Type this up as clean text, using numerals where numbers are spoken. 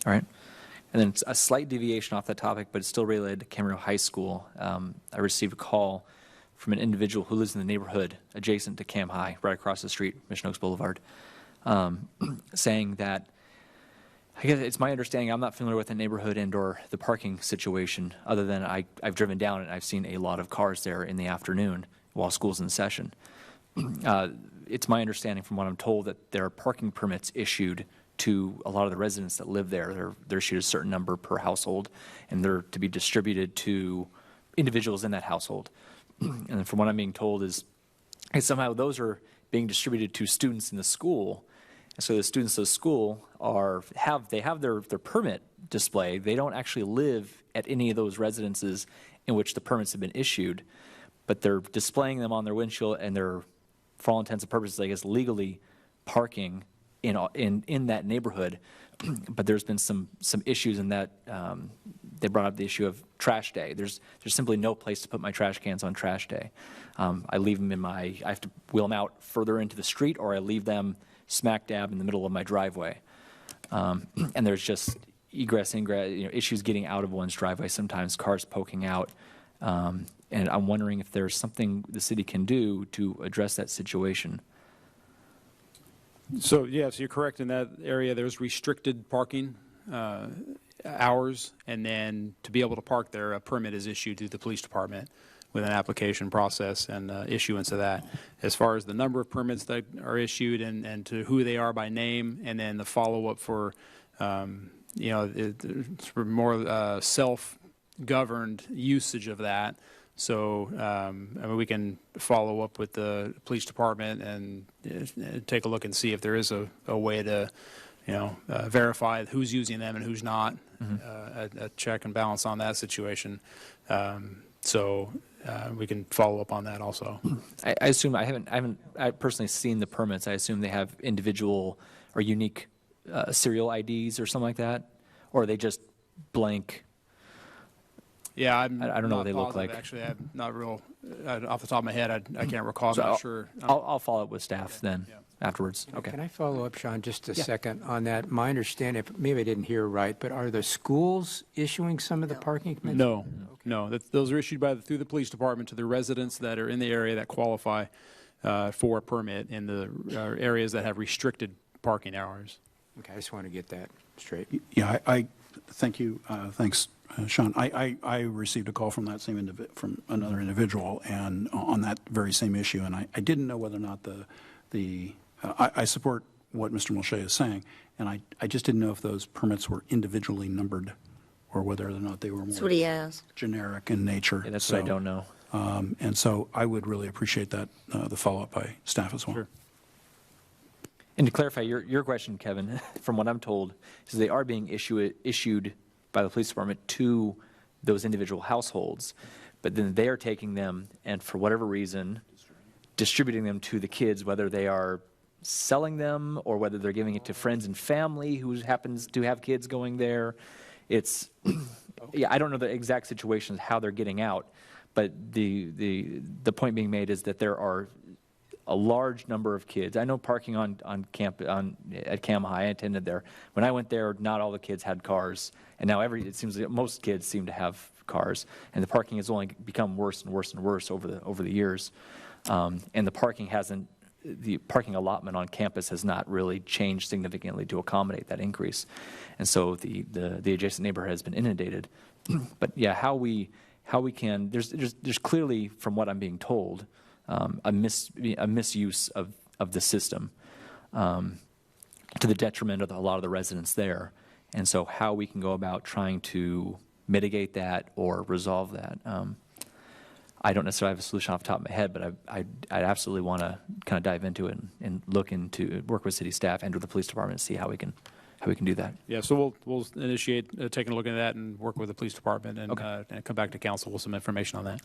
All right. And then a slight deviation off that topic, but it's still related to Camarillo High School. I received a call from an individual who lives in the neighborhood adjacent to Cam High, right across the street, Mission Oaks Boulevard, saying that, I guess it's my understanding, I'm not familiar with the neighborhood and or the parking situation, other than I've driven down and I've seen a lot of cars there in the afternoon while school's in session. It's my understanding from what I'm told that there are parking permits issued to a lot of the residents that live there. They're issued a certain number per household, and they're to be distributed to individuals in that household. And from what I'm being told is somehow those are being distributed to students in the school. And so the students of the school have their permit display. They don't actually live at any of those residences in which the permits have been issued, but they're displaying them on their windshield, and they're, for all intents and purposes, I guess, legally parking in that neighborhood. But there's been some issues in that. They brought up the issue of trash day. There's simply no place to put my trash cans on trash day. I leave them I have to wheel them out further into the street, or I leave them smack dab in the middle of my driveway. And there's just egress, ingress, issues getting out of one's driveway. Sometimes cars poking out. And I'm wondering if there's something the city can do to address that situation. So yes, you're correct. In that area, there's restricted parking hours, and then to be able to park there, a permit is issued to the police department with an application process and issuance of that. As far as the number of permits that are issued and to who they are by name, and then the follow-up for, it's for more self-governed usage of that. So I mean, we can follow up with the police department and take a look and see if there is a way to, verify who's using them and who's not. A check and balance on that situation. So we can follow up on that also. I assume I haven't personally seen the permits. I assume they have individual or unique serial IDs or something like that, or are they just blank? Yeah, I don't know what they look like. Actually, I'm not real off the top of my head. I can't recall. So I'm not sure. I'll follow up with staff then afterwards. Okay. Can I follow up, Shawn, just a second on that? My understanding, maybe I didn't hear right, but are the schools issuing some of the parking permits? No, no. Those are issued through the police department to the residents that are in the area that qualify for a permit in the areas that have restricted parking hours. Okay, I just want to get that straight. Yeah, I thank you. Thanks, Shawn. I received a call from that same from another individual, and on that very same issue, and I didn't know whether or not I support what Mr. Mulchay is saying, and I just didn't know if those permits were individually numbered or whether or not they were more generic in nature. Yeah, that's what I don't know. And so I would really appreciate that, the follow-up by staff as well. Sure. And to clarify your question, Kevin, from what I'm told, is they are being issued by the police department to those individual households, but then they are taking them and, for whatever reason, distributing them to the kids, whether they are selling them or whether they're giving it to friends and family who happens to have kids going there. It's, yeah, I don't know the exact situations how they're getting out, but the point being made is that there are a large number of kids. I know parking at Cam High, I attended there. When I went there, not all the kids had cars, and now it seems like most kids seem to have cars, and the parking has only become worse and worse and worse over the years. And the parking allotment on campus has not really changed significantly to accommodate that increase, and so the adjacent neighborhood has been inundated. But yeah, how we can there's clearly, from what I'm being told, a misuse of the system to the detriment of a lot of the residents there, and so how we can go about trying to mitigate that or resolve that. I don't necessarily have a solution off the top of my head, but I'd absolutely want to kind of dive into it and work with city staff and with the police department to see how we can do that. Yeah, so we'll initiate taking a look at that and work with the police department and, okay. And come back to council with some information on that.